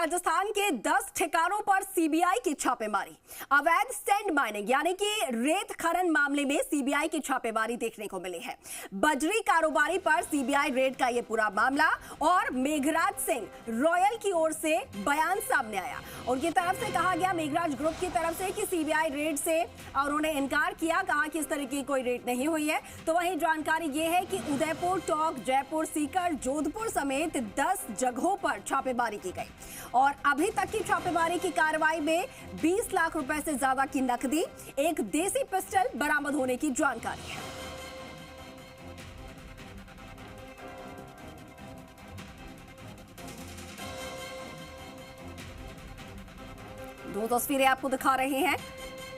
राजस्थान के 10 ठिकानों पर सीबीआई की छापेमारी। अवैध सैंड माइनिंग यानी कि रेत खनन मामले में सीबीआई की छापेमारी देखने को मिली है। बजरी कारोबारी पर सीबीआई रेड का यह पूरा मामला और मेघराज सिंह रॉयल की ओर से बयान सामने आया। उनकी तरफ से कहा गया, मेघराज ग्रुप की तरफ से, कि सीबीआई रेड से उन्होंने इनकार किया, कहा कि इस तरह की कोई रेड नहीं हुई है। तो वहीं जानकारी यह है कि उदयपुर, टोंक, जयपुर, सीकर, जोधपुर समेत 10 जगहों पर छापेमारी की गई और अभी तक की छापेमारी की कार्रवाई में 20 लाख रुपए से ज्यादा की नकदी, एक देसी पिस्टल बरामद होने की जानकारी है। दो तस्वीरें आपको दिखा रहे हैं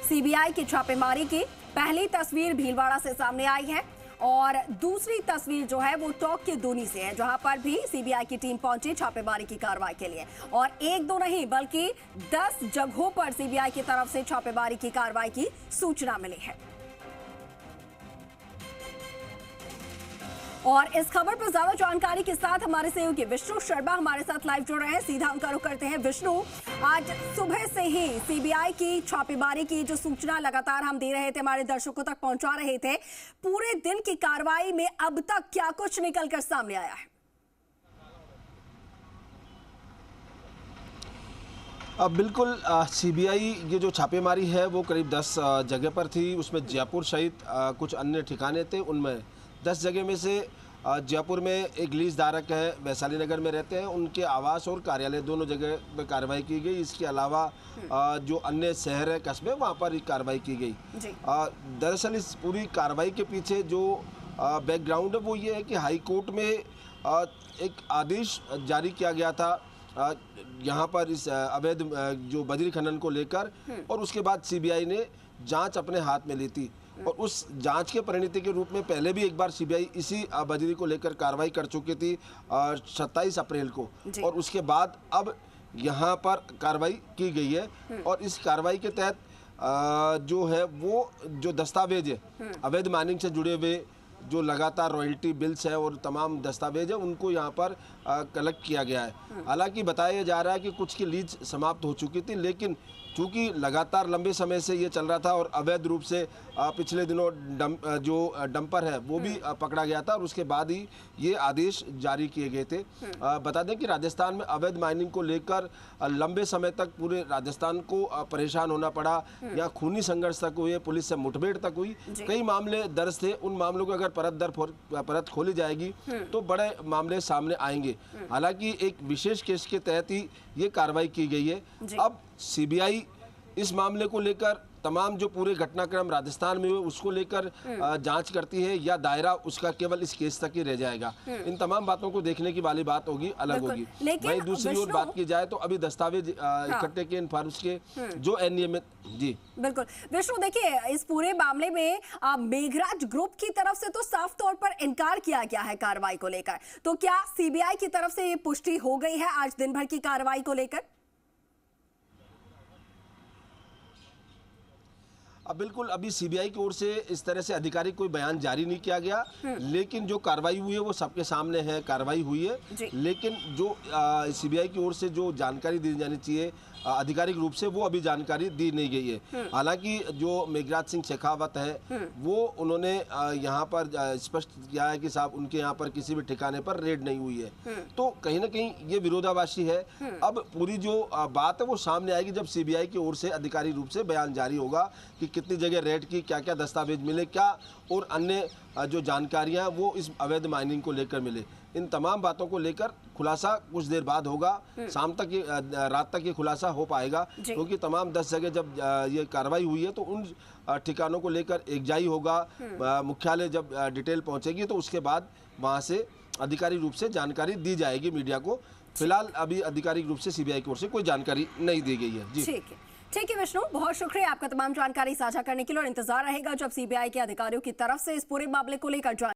सीबीआई की छापेमारी की। पहली तस्वीर भीलवाड़ा से सामने आई है और दूसरी तस्वीर जो है वो टोंक के दूनी से है, जहां पर भी सीबीआई की टीम पहुंची छापेमारी की कार्रवाई के लिए। और एक दो नहीं बल्कि 10 जगहों पर सीबीआई की तरफ से छापेमारी की कार्रवाई की सूचना मिली है। और इस खबर पर ज्यादा जानकारी के साथ हमारे सहयोगी विष्णु शर्मा हमारे साथ लाइव जुड़ रहे हैं। सीधा उनका रुख करते हैं। विष्णु, आज सुबह से ही सीबीआई की छापेमारी की जो सूचना लगातार हम दे रहे थे, हमारे दर्शकों तक पहुंचा रहे थे, पूरे दिन की कार्रवाई में अब तक क्या कुछ निकलकर सामने आया है? अब बिल्कुल सीबीआई ये जो छापेमारी है वो करीब 10 जगह पर थी। उसमें जयपुर सहित कुछ अन्य ठिकाने थे। उनमें 10 जगह में से जयपुर में एक लीज धारक है, वैशाली नगर में रहते हैं, उनके आवास और कार्यालय दोनों जगह पर कार्रवाई की गई। इसके अलावा जो अन्य शहर है, कस्बे, वहाँ पर कार्रवाई की गई। दरअसल इस पूरी कार्रवाई के पीछे जो बैकग्राउंड है वो ये है कि हाई कोर्ट में एक आदेश जारी किया गया था यहाँ पर इस अवैध जो बजरी खनन को लेकर, और उसके बाद सीबीआई ने जांच अपने हाथ में ली थी। और उस जांच के परिणति के रूप में पहले भी एक बार सीबीआई इसी बजरी को लेकर कार्रवाई कर चुकी थी 27 अप्रैल को, और उसके बाद अब यहाँ पर कार्रवाई की गई है। और इस कार्रवाई के तहत जो है वो जो दस्तावेज है अवैध माइनिंग से जुड़े हुए, जो लगातार रॉयल्टी बिल्स है और तमाम दस्तावेज है, उनको यहाँ पर कलेक्ट किया गया है। हालांकि बताया जा रहा है कि कुछ की लीज समाप्त हो चुकी थी, लेकिन चूँकि लगातार लंबे समय से ये चल रहा था और अवैध रूप से पिछले दिनों जो डंपर है वो भी पकड़ा गया था, और उसके बाद ही ये आदेश जारी किए गए थे। बता दें कि राजस्थान में अवैध माइनिंग को लेकर लंबे समय तक पूरे राजस्थान को परेशान होना पड़ा। यहाँ खूनी संघर्ष तक हुए, पुलिस से मुठभेड़ तक हुई, कई मामले दर्ज थे। उन मामलों को अगर परत खोली जाएगी तो बड़े मामले सामने आएंगे। हालांकि एक विशेष केस के तहत ही ये कार्रवाई की गई है। अब सीबीआई इस मामले को लेकर तमाम जो पूरे घटनाक्रम राजस्थान में हुए उसको लेकर जांच करती है, या दायरा उसका केवल इस केस तक ही रह जाएगा। इन तमाम बातों को देखने की वाली बात होगी, अलग होगी। वहीं दूसरी ओर बात की जाए तो अभी दस्तावेज इकट्ठे के इन फर्म्स के जो अनियमित। जी बिल्कुल विष्णु, देखिए इस पूरे मामले में मेघराज ग्रुप की तरफ से तो साफ तौर पर इनकार किया गया है कार्रवाई को लेकर, तो क्या सीबीआई की तरफ से ये पुष्टि हो गई है आज दिन भर की कार्रवाई को लेकर? अब बिल्कुल अभी सीबीआई की ओर से इस तरह से आधिकारिक कोई बयान जारी नहीं किया गया, लेकिन जो कार्रवाई हुई है वो सबके सामने है, कार्रवाई हुई है। लेकिन जो सीबीआई की ओर से जो जानकारी दी जानी चाहिए आधिकारिक रूप से, वो अभी जानकारी दी नहीं गई है। हालांकि जो मेघराज सिंह शेखावत है वो उन्होंने यहाँ पर स्पष्ट किया है कि साहब उनके यहाँ पर किसी भी ठिकाने पर रेड नहीं हुई है। तो कहीं ना कहीं ये विरोधाभासी है। अब पूरी जो बात है वो सामने आएगी जब सीबीआई की ओर से आधिकारिक रूप से बयान जारी होगा कि कितनी जगह रेड की, क्या क्या दस्तावेज मिले, क्या और अन्य जो जानकारियां वो इस अवैध माइनिंग को लेकर मिले। इन तमाम बातों को लेकर खुलासा कुछ देर बाद होगा, शाम तक रात तक ये खुलासा हो पाएगा, क्योंकि तमाम 10 जगह जब ये कार्रवाई हुई है तो उन ठिकानों को लेकर एकजाई होगा। मुख्यालय जब डिटेल पहुंचेगी तो उसके बाद वहां से आधिकारिक रूप से जानकारी दी जाएगी मीडिया को। फिलहाल अभी आधिकारिक रूप से सीबीआई की ओर से कोई जानकारी नहीं दी गई है। जी ठीक है विष्णु, बहुत शुक्रिया आपका तमाम जानकारी साझा करने के लिए, और इंतजार रहेगा जब सीबीआई के अधिकारियों की तरफ से इस पूरे मामले को लेकर